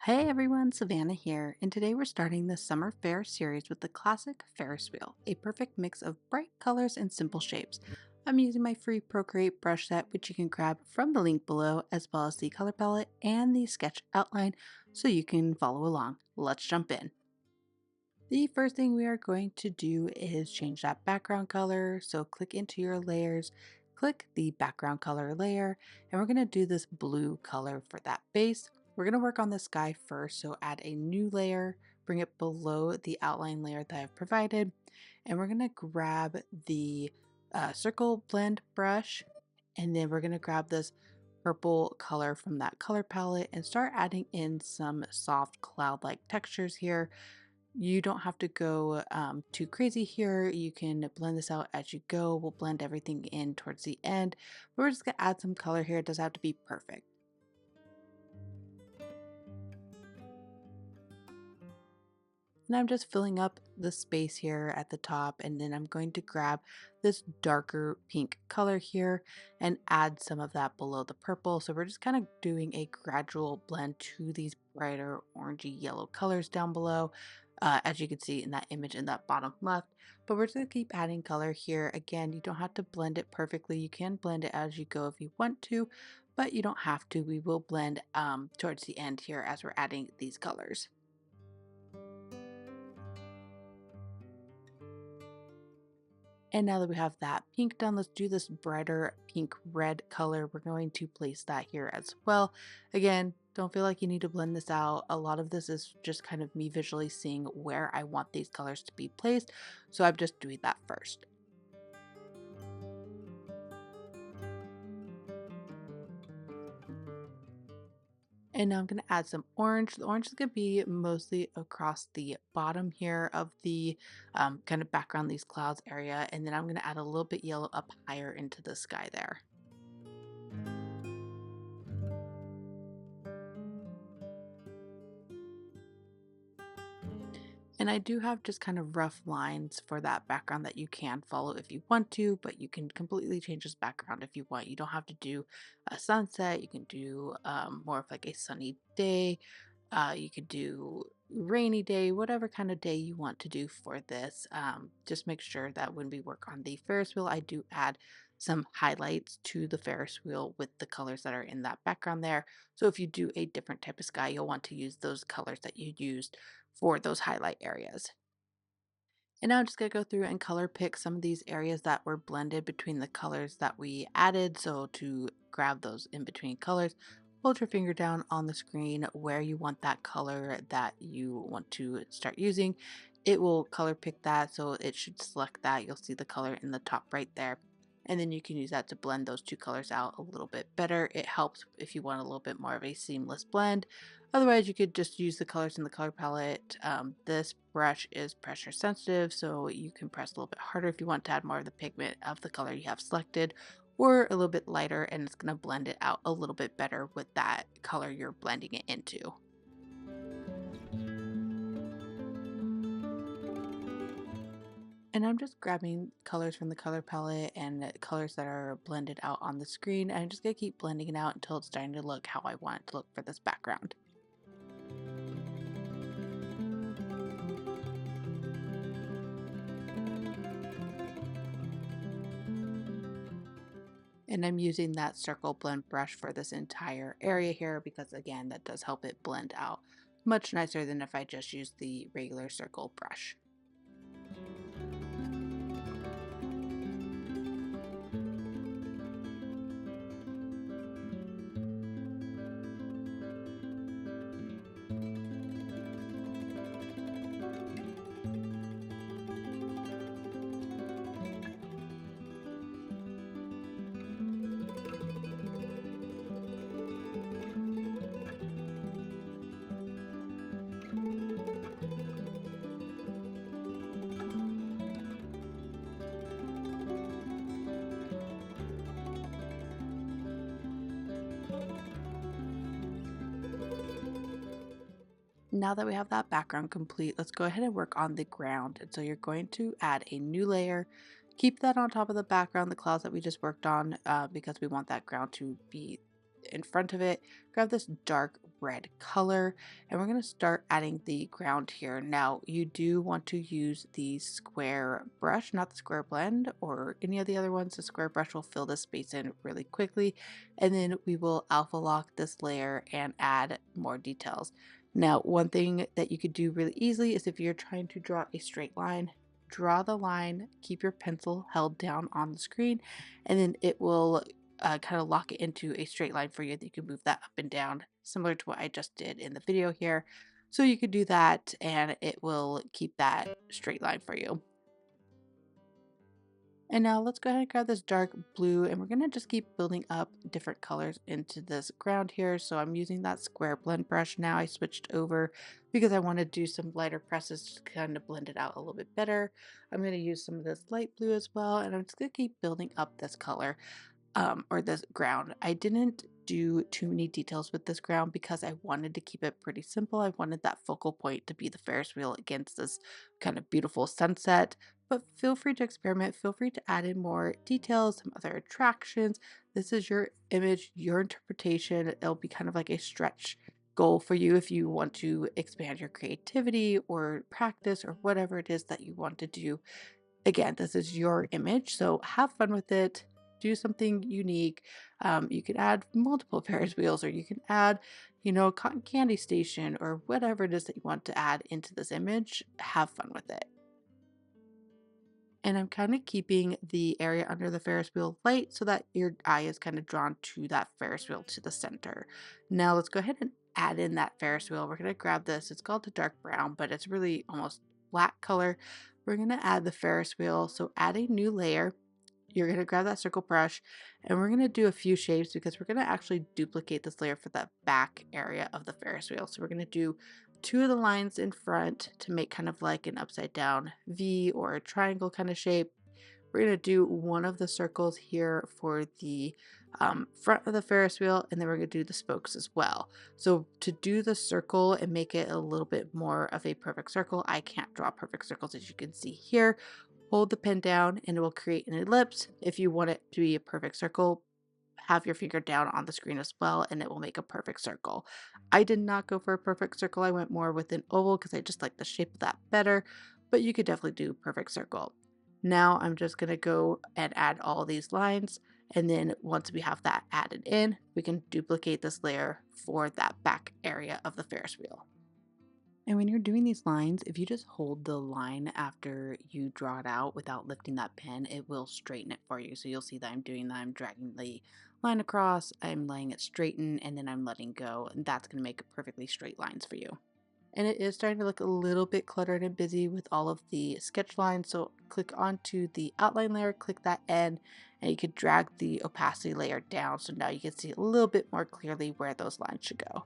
Hey everyone, Savannah here, and today we're starting the Summer Fair series with the classic Ferris Wheel, a perfect mix of bright colors and simple shapes. I'm using my free Procreate brush set, which you can grab from the link below, as well as the color palette and the sketch outline, so you can follow along. Let's jump in. The first thing we are going to do is change that background color, so click into your layers, click the background color layer, and we're going to do this blue color for that base. We're going to work on the sky first, so add a new layer, bring it below the outline layer that I've provided, and we're going to grab the circle blend brush, and then we're going to grab this purple color from that color palette and start adding in some soft cloud-like textures here. You don't have to go too crazy here. You can blend this out as you go. We'll blend everything in towards the end, but we're just gonna add some color here. It doesn't have to be perfect. And I'm just filling up the space here at the top, and then I'm going to grab this darker pink color here and add some of that below the purple. So we're just kind of doing a gradual blend to these brighter orangey yellow colors down below, as you can see in that image in that bottom left. But we're just going to keep adding color here. Again, you don't have to blend it perfectly. You can blend it as you go if you want to, but you don't have to. We will blend towards the end here as we're adding these colors. And now that we have that pink done, let's do this brighter pink red color. We're going to place that here as well. Again, don't feel like you need to blend this out. A lot of this is just kind of me visually seeing where I want these colors to be placed. So I'm just doing that first. And now I'm going to add some orange. The orange is going to be mostly across the bottom here of the kind of background, these clouds area. And then I'm going to add a little bit yellow up higher into the sky there. And I do have just kind of rough lines for that background that you can follow if you want to, but you can completely change this background if you want. You don't have to do a sunset. You can do more of like a sunny day. You could do rainy day, whatever kind of day you want to do for this. Just make sure that when we work on the Ferris wheel, I do add some highlights to the Ferris wheel with the colors that are in that background there. So if you do a different type of sky, you'll want to use those colors that you used for those highlight areas. And now I'm just going to go through and color pick some of these areas that were blended between the colors that we added. So to grab those in between colors, hold your finger down on the screen where you want that color that you want to start using. It will color pick that, so it should select that. You'll see the color in the top right there. And then you can use that to blend those two colors out a little bit better. It helps if you want a little bit more of a seamless blend. Otherwise, you could just use the colors in the color palette. This brush is pressure sensitive, so you can press a little bit harder if you want to add more of the pigment of the color you have selected, or a little bit lighter, and it's going to blend it out a little bit better with that color you're blending it into. And I'm just grabbing colors from the color palette and colors that are blended out on the screen, and I'm just going to keep blending it out until it's starting to look how I want it to look for this background. And I'm using that circle blend brush for this entire area here because again, that does help it blend out much nicer than if I just used the regular circle brush. Now that we have that background complete, let's go ahead and work on the ground. And so you're going to add a new layer, keep that on top of the background, the clouds that we just worked on, because we want that ground to be in front of it. Grab this dark red color, and we're going to start adding the ground here. Now, you do want to use the square brush, not the square blend or any of the other ones. The square brush will fill this space in really quickly, and then we will alpha lock this layer and add more details. Now, one thing that you could do really easily is if you're trying to draw a straight line, draw the line, keep your pencil held down on the screen, and then it will kind of lock it into a straight line for you. That you can move that up and down, similar to what I just did in the video here. So you could do that and it will keep that straight line for you. And now let's go ahead and grab this dark blue and we're going to just keep building up different colors into this ground here. So I'm using that square blend brush now. I switched over because I want to do some lighter presses to kind of blend it out a little bit better. I'm going to use some of this light blue as well, and I'm just going to keep building up this color or this ground. I didn't do too many details with this ground because I wanted to keep it pretty simple. I wanted that focal point to be the Ferris wheel against this kind of beautiful sunset. But feel free to experiment. Feel free to add in more details, some other attractions. This is your image, your interpretation. It'll be kind of like a stretch goal for you if you want to expand your creativity or practice or whatever it is that you want to do. Again, this is your image, so have fun with it. Do something unique. You can add multiple Ferris wheels, or you can add, cotton candy station, or whatever it is that you want to add into this image. Have fun with it. And I'm kind of keeping the area under the Ferris wheel light so that your eye is kind of drawn to that Ferris wheel to the center. Now let's go ahead and add in that Ferris wheel. We're going to grab this. It's called the dark brown, but it's really almost black color. We're going to add the Ferris wheel. So add a new layer. You're going to grab that circle brush and we're going to do a few shapes because we're going to actually duplicate this layer for that back area of the Ferris wheel. So we're going to do two of the lines in front to make kind of like an upside down V or a triangle kind of shape. We're going to do one of the circles here for the front of the Ferris wheel, and then we're going to do the spokes as well. So to do the circle and make it a little bit more of a perfect circle, I can't draw perfect circles as you can see here. Hold the pen down and it will create an ellipse. If you want it to be a perfect circle, have your finger down on the screen as well and it will make a perfect circle. I did not go for a perfect circle. I went more with an oval because I just like the shape of that better, but you could definitely do perfect circle. Now I'm just going to go and add all these lines, and then once we have that added in, we can duplicate this layer for that back area of the Ferris wheel. And when you're doing these lines, if you just hold the line after you draw it out without lifting that pen, it will straighten it for you. So you'll see that I'm doing that. I'm dragging the line across, I'm letting it straighten, and then I'm letting go. And that's going to make perfectly straight lines for you. And it is starting to look a little bit cluttered and busy with all of the sketch lines. So click onto the outline layer, click that end, and you could drag the opacity layer down. So now you can see a little bit more clearly where those lines should go.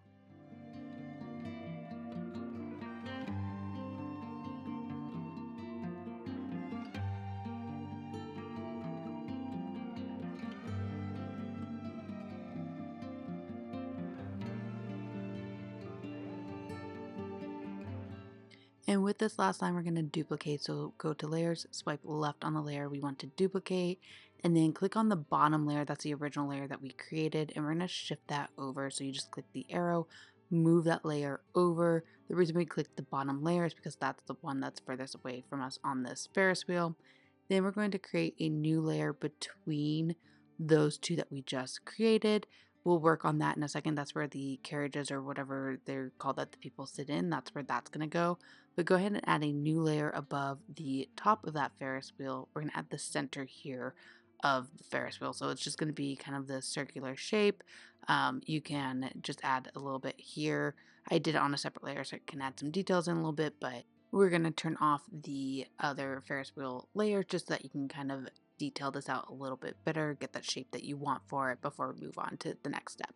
And with this last line, we're going to duplicate. So go to layers, swipe left on the layer we want to duplicate, and then click on the bottom layer. That's the original layer that we created. And we're going to shift that over. So you just click the arrow, move that layer over. The reason we click the bottom layer is because that's the one that's furthest away from us on this Ferris wheel. Then we're going to create a new layer between those two that we just created. We'll work on that in a second. That's where the carriages or whatever they're called that the people sit in, that's where that's going to go. But go ahead and add a new layer above the top of that Ferris wheel. We're going to add the center here of the Ferris wheel. So it's just going to be kind of the circular shape. You can just add a little bit here. I did it on a separate layer so I can add some details in a little bit, but we're going to turn off the other Ferris wheel layer just so that you can kind of detail this out a little bit better, get that shape that you want for it before we move on to the next step.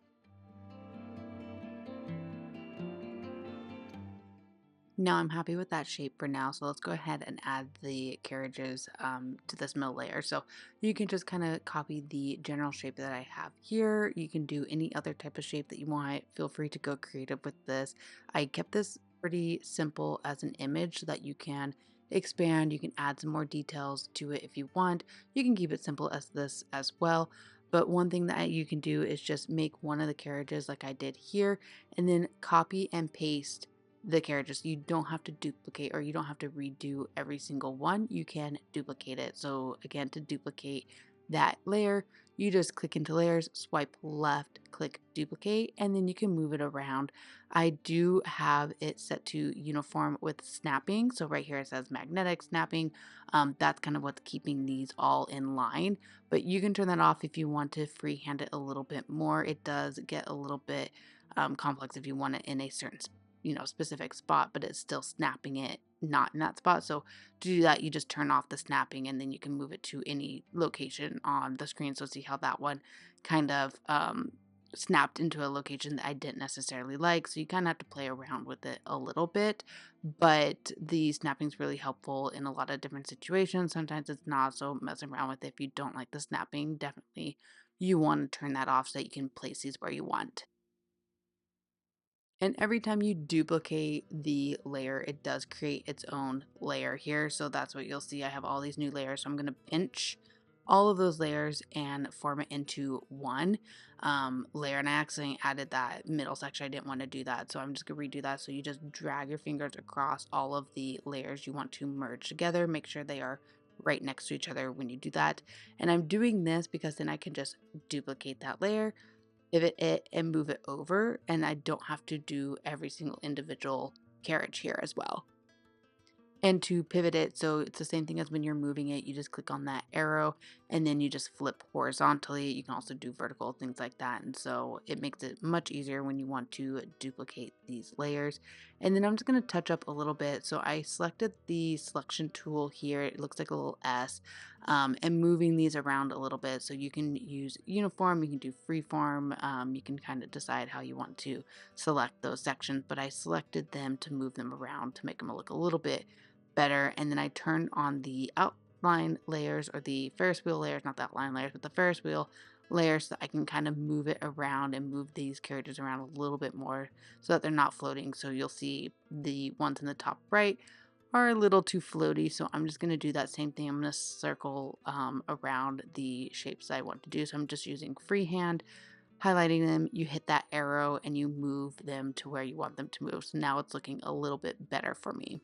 Now I'm happy with that shape for now, so let's go ahead and add the carriages to this middle layer. So you can just kind of copy the general shape that I have here. You can do any other type of shape that you want. Feel free to go creative with this. I kept this pretty simple as an image so that you can expand. You can add some more details to it if you want. You can keep it simple as this as well. But one thing that you can do is just make one of the carriages like I did here, and then copy and paste the carriages. You don't have to duplicate, or you don't have to redo every single one. You can duplicate it. So again, to duplicate that layer, you just click into layers, swipe left, click duplicate, and then you can move it around. I do have it set to uniform with snapping. So right here it says magnetic snapping. That's kind of what's keeping these all in line, but you can turn that off if you want to freehand it a little bit more. It does get a little bit complex if you want it in a certain specific spot, but it's still snapping it not in that spot. So to do that, you just turn off the snapping, and then you can move it to any location on the screen. So see how that one kind of snapped into a location that I didn't necessarily like. So you kind of have to play around with it a little bit, but the snapping is really helpful in a lot of different situations. Sometimes it's not, so messing around with it. If you don't like the snapping, definitely you want to turn that off so that you can place these where you want. And every time you duplicate the layer, it does create its own layer here. So that's what you'll see. I have all these new layers. So I'm going to pinch all of those layers and form it into one layer. And I accidentally added that middle section. I didn't want to do that. So I'm just going to redo that. So you just drag your fingers across all of the layers you want to merge together. Make sure they are right next to each other when you do that. And I'm doing this because then I can just duplicate that layer, pivot it, and move it over, and I don't have to do every single individual carriage here as well. And to pivot it, so it's the same thing as when you're moving it. You just click on that arrow and then you just flip horizontally. You can also do vertical, things like that. And so it makes it much easier when you want to duplicate these layers. And then I'm just going to touch up a little bit. So I selected the selection tool here. It looks like a little S, and moving these around a little bit. So you can use uniform, you can do freeform. You can kind of decide how you want to select those sections, but I selected them to move them around to make them look a little bit better. And then I turned on the outline layers, or the Ferris wheel layers, not the outline layers, but the Ferris wheel layers, so that I can kind of move it around and move these characters around a little bit more so that they're not floating. So you'll see the ones in the top right are a little too floaty. So I'm just going to do that same thing. I'm going to circle around the shapes I want to do. So I'm just using freehand, highlighting them. You hit that arrow and you move them to where you want them to move. So now it's looking a little bit better for me.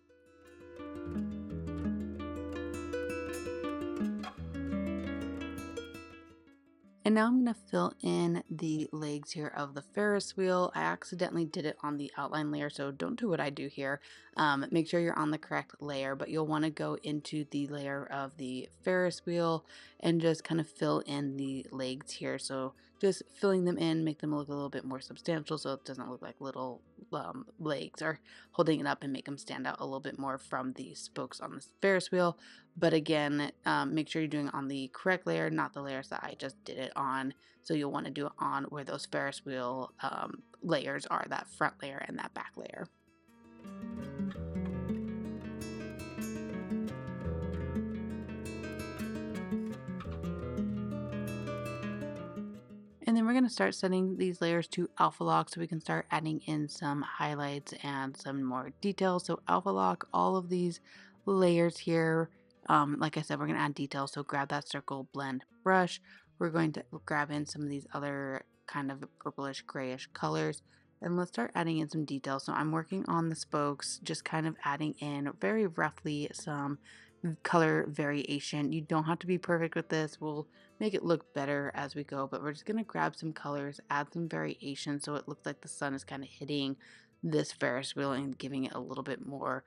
And now I'm going to fill in the legs here of the Ferris wheel. I accidentally did it on the outline layer, so don't do what I do here. Make sure you're on the correct layer, but you'll want to go into the layer of the Ferris wheel and just kind of fill in the legs here. So just filling them in, make them look a little bit more substantial so it doesn't look like little legs, or holding it up and make them stand out a little bit more from the spokes on the Ferris wheel. But again, make sure you're doing it on the correct layer, not the layers that I just did it on. So you'll want to do it on where those Ferris wheel layers are, that front layer and that back layer. And then we're going to start setting these layers to alpha lock so we can start adding in some highlights and some more details. So alpha lock all of these layers here. Like I said, we're going to add details. So grab that circle blend brush. We're going to grab in some of these other kind of purplish grayish colors. And let's start adding in some details. So I'm working on the spokes, just kind of adding in very roughly some color variation. You don't have to be perfect with this. We'll make it look better as we go, but we're just going to grab some colors, add some variation so it looks like the sun is kind of hitting this Ferris wheel and giving it a little bit more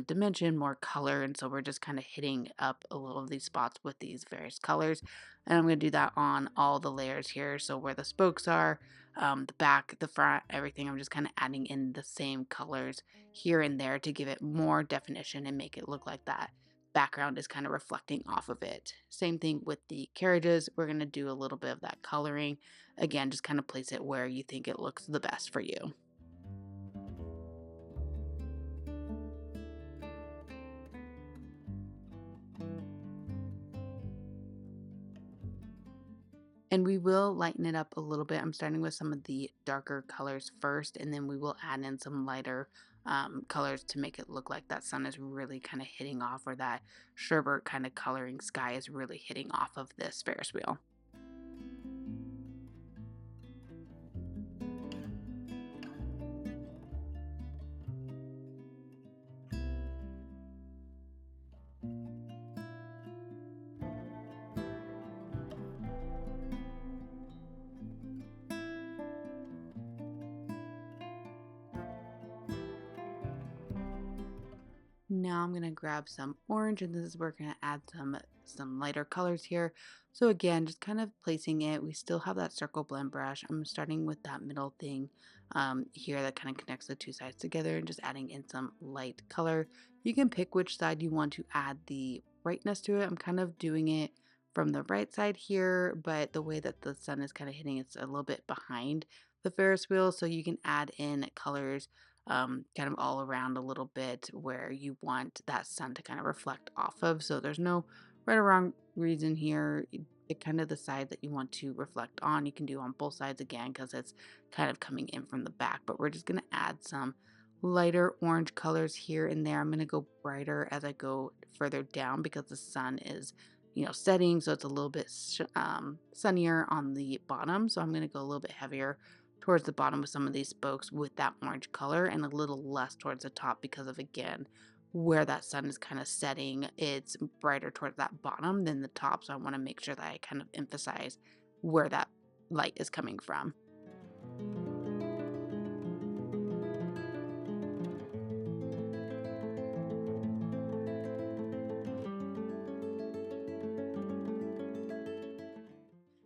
dimension, more color. And so we're just kind of hitting up a little of these spots with these various colors. And I'm going to do that on all the layers here. So where the spokes are, the back, the front, everything, I'm just kind of adding in the same colors here and there to give it more definition and make it look like that background is kind of reflecting off of it. Same thing with the carriages. We're going to do a little bit of that coloring. Again, just kind of place it where you think it looks the best for you. And we will lighten it up a little bit. I'm starting with some of the darker colors first, and then we will add in some lighter colors to make it look like that sun is really kind of hitting off, or that sherbet kind of coloring sky is really hitting off of this Ferris wheel. now I'm going to grab some orange, and this is where we're going to add some lighter colors here. So again, just kind of placing it. We still have that circle blend brush. I'm starting with that middle thing here that kind of connects the two sides together and just adding in some light color. You can pick which side you want to add the brightness to it. I'm kind of doing it from the right side here, but the way that the sun is kind of hitting, it's a little bit behind the Ferris wheel, so you can add in colors kind of all around a little bit where you want that sun to kind of reflect off of. So there's no right or wrong reason here. Pick kind of the side that you want to reflect on. You can do on both sides again because it's kind of coming in from the back, but we're just going to add some lighter orange colors here and there. I'm going to go brighter as I go further down because the sun is setting, so it's a little bit sunnier on the bottom. So I'm going to go a little bit heavier towards the bottom of some of these spokes with that orange color and a little less towards the top because of, again, where that sun is kind of setting. It's brighter towards that bottom than the top, so I want to make sure that I kind of emphasize where that light is coming from.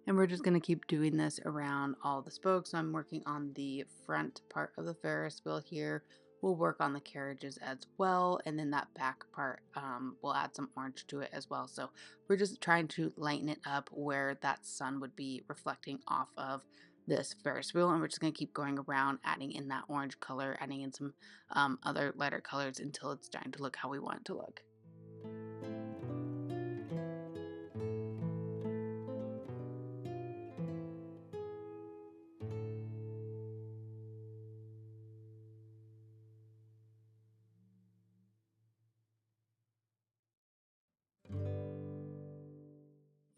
And we're just going to keep doing this around all the spokes. So I'm working on the front part of the Ferris wheel here. We'll work on the carriages as well. And then that back part, we'll add some orange to it as well. So we're just trying to lighten it up where that sun would be reflecting off of this Ferris wheel. And we're just going to keep going around, adding in that orange color, adding in some other lighter colors until it's starting to look how we want it to look.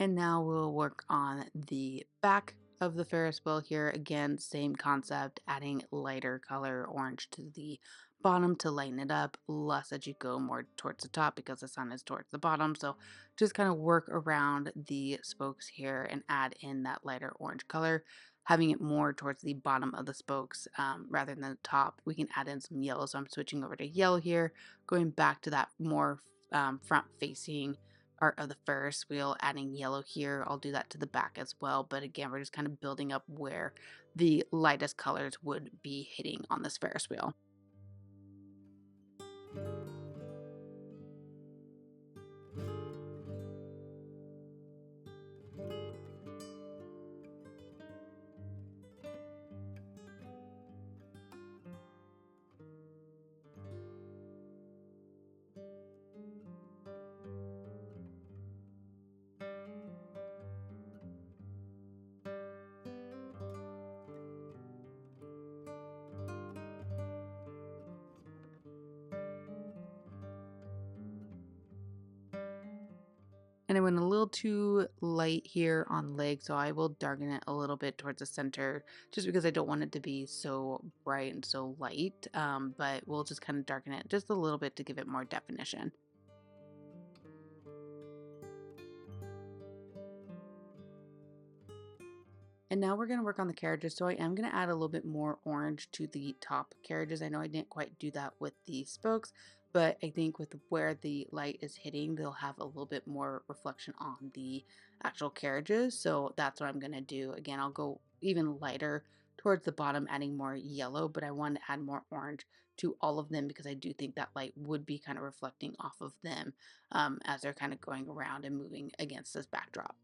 And now we'll work on the back of the Ferris wheel here. Again, same concept, adding lighter color orange to the bottom to lighten it up, less as you go more towards the top because the sun is towards the bottom. So just kind of work around the spokes here and add in that lighter orange color, having it more towards the bottom of the spokes rather than the top. We can add in some yellow. So I'm switching over to yellow here, going back to that more front facing part of the Ferris wheel, adding yellow here. I'll do that to the back as well. But again, we're just kind of building up where the lightest colors would be hitting on this Ferris wheel. And I went a little too light here on legs, so I will darken it a little bit towards the center just because I don't want it to be so bright and so light. But we'll just kind of darken it just a little bit to give it more definition. And now we're going to work on the carriages. So I am going to add a little bit more orange to the top carriages. I know I didn't quite do that with the spokes, but I think with where the light is hitting, they'll have a little bit more reflection on the actual carriages. So that's what I'm going to do. Again, I'll go even lighter towards the bottom, adding more yellow, but I want to add more orange to all of them because I do think that light would be kind of reflecting off of them as they're kind of going around and moving against this backdrop.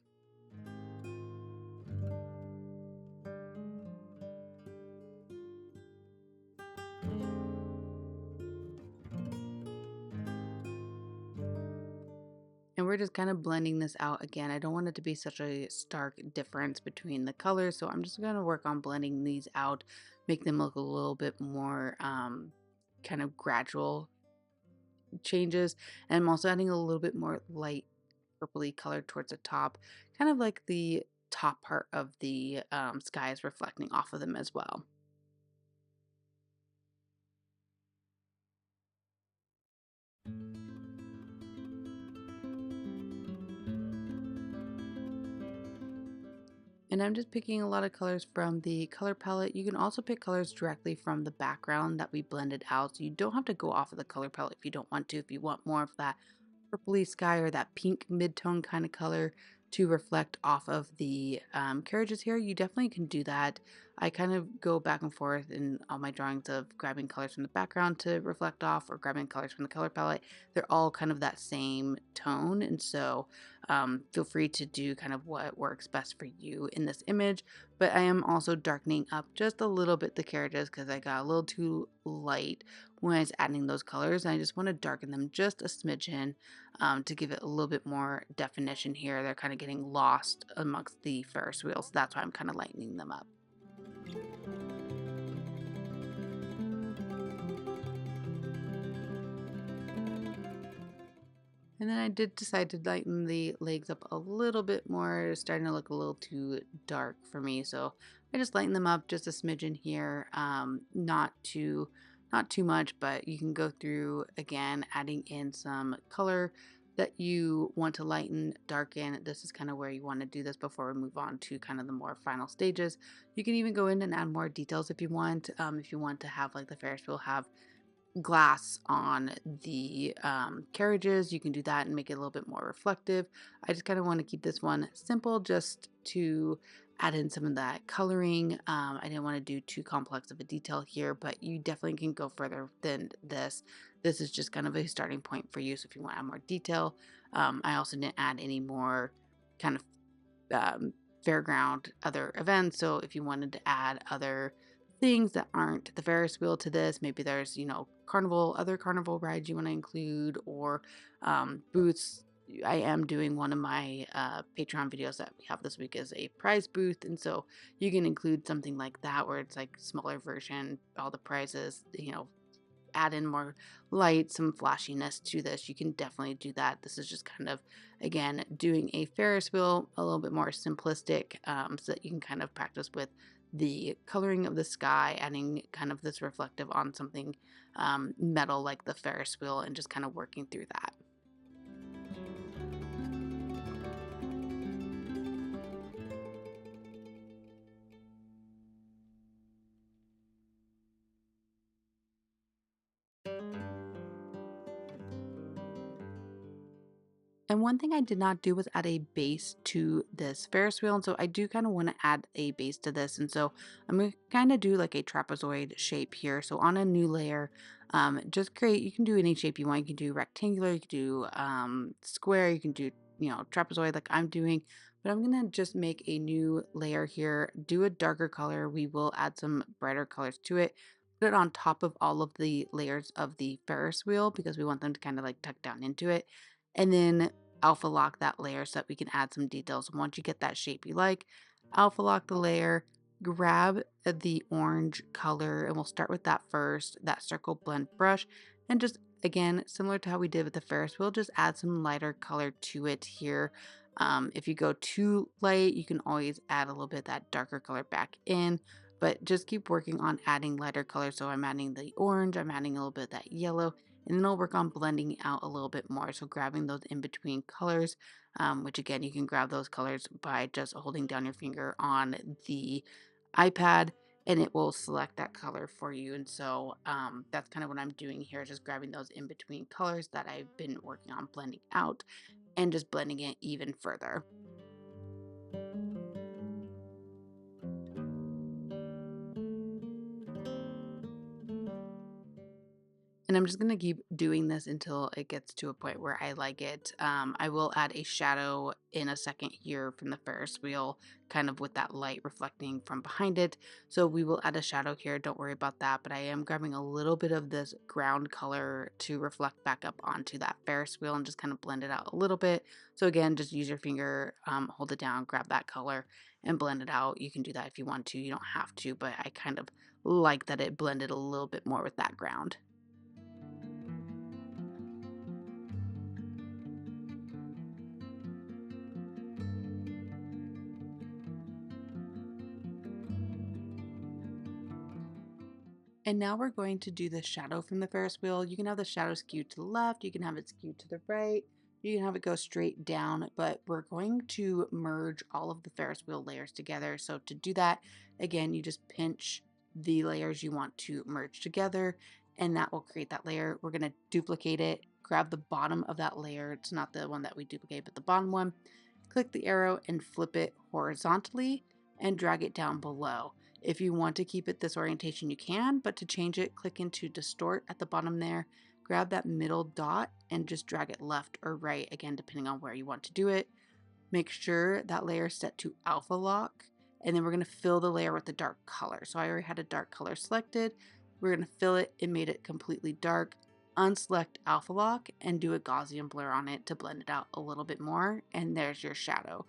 And we're just kind of blending this out again. I don't want it to be such a stark difference between the colors. So I'm just going to work on blending these out, make them look a little bit more kind of gradual changes. And I'm also adding a little bit more light purpley color towards the top, kind of like the top part of the sky is reflecting off of them as well. And I'm just picking a lot of colors from the color palette. You can also pick colors directly from the background that we blended out. So you don't have to go off of the color palette if you don't want to. If you want more of that purpley sky or that pink mid-tone kind of color to reflect off of the carriages here, you definitely can do that. I kind of go back and forth in all my drawings of grabbing colors from the background to reflect off or grabbing colors from the color palette. They're all kind of that same tone. And so feel free to do kind of what works best for you in this image. But I am also darkening up just a little bit the carriages because I got a little too light when I was adding those colors. And I just want to darken them just a smidgen to give it a little bit more definition here. They're kind of getting lost amongst the Ferris wheels. So that's why I'm kind of lightening them up. And then I did decide to lighten the legs up a little bit more. It's starting to look a little too dark for me. So I just lighten them up just a smidgen here. Not too much, but you can go through again, adding in some color that you want to lighten, darken. This is kind of where you want to do this before we move on to kind of the more final stages. You can even go in and add more details if you want. If you want to have like the Ferris wheel have glass on the carriages, you can do that and make it a little bit more reflective. I just kind of want to keep this one simple just to add in some of that coloring. I didn't want to do too complex of a detail here, but you definitely can go further than this. This is just kind of a starting point for you. So if you want to add more detail, I also didn't add any more kind of um, fairground other events. So if you wanted to add other things that aren't the Ferris wheel to this, maybe there's, other carnival rides you want to include, or booths. I am doing one of my Patreon videos that we have this week is a prize booth. And so you can include something like that where it's like smaller version, all the prizes, add in more light, some flashiness to this, you can definitely do that. This is just kind of, again, doing a Ferris wheel a little bit more simplistic so that you can kind of practice with the coloring of the sky, adding kind of this reflective on something metal like the Ferris wheel and just kind of working through that. And one thing I did not do was add a base to this Ferris wheel. And so I do kind of want to add a base to this. And so I'm going to kind of do like a trapezoid shape here. So on a new layer, just create, you can do any shape you want. You can do rectangular, you can do square, you can do, trapezoid like I'm doing. But I'm going to just make a new layer here, do a darker color. We will add some brighter colors to it. Put it on top of all of the layers of the Ferris wheel because we want them to kind of like tuck down into it, and then alpha lock that layer so that we can add some details. And once you get that shape you like, alpha lock the layer, grab the orange color, and we'll start with that first, that circle blend brush, and just again, similar to how we did with the Ferris wheel, just add some lighter color to it here. If you go too light, you can always add a little bit of that darker color back in, but just keep working on adding lighter color. So I'm adding the orange, I'm adding a little bit of that yellow, and then I'll work on blending out a little bit more. So grabbing those in between colors, which again, you can grab those colors by just holding down your finger on the iPad and it will select that color for you. And so that's kind of what I'm doing here, just grabbing those in between colors that I've been working on blending out and just blending it even further. And I'm just going to keep doing this until it gets to a point where I like it. I will add a shadow in a second here from the Ferris wheel, kind of with that light reflecting from behind it. So we will add a shadow here. Don't worry about that. But I am grabbing a little bit of this ground color to reflect back up onto that Ferris wheel and just kind of blend it out a little bit. So again, just use your finger, hold it down, grab that color and blend it out. You can do that if you want to. You don't have to, but I kind of like that it blended a little bit more with that ground. And now we're going to do the shadow from the Ferris wheel. You can have the shadow skewed to the left, you can have it skewed to the right. You can have it go straight down, but we're going to merge all of the Ferris wheel layers together. So to do that, again, you just pinch the layers you want to merge together, and that will create that layer. We're going to duplicate it, grab the bottom of that layer. It's not the one that we duplicate, but the bottom one. Click the arrow and flip it horizontally and drag it down below. If you want to keep it this orientation, you can, but to change it, click into distort at the bottom there, grab that middle dot and just drag it left or right, again, depending on where you want to do it. Make sure that layer is set to alpha lock, and then we're going to fill the layer with a dark color. So I already had a dark color selected. We're going to fill it and made it completely dark. Unselect alpha lock and do a Gaussian blur on it to blend it out a little bit more. And there's your shadow.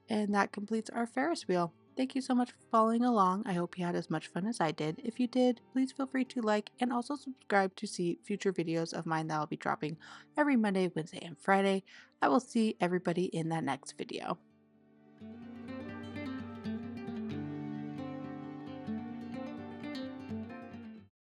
And that completes our Ferris wheel. Thank you so much for following along. I hope you had as much fun as I did. If you did, please feel free to like and also subscribe to see future videos of mine that I'll be dropping every Monday, Wednesday, and Friday. I will see everybody in that next video.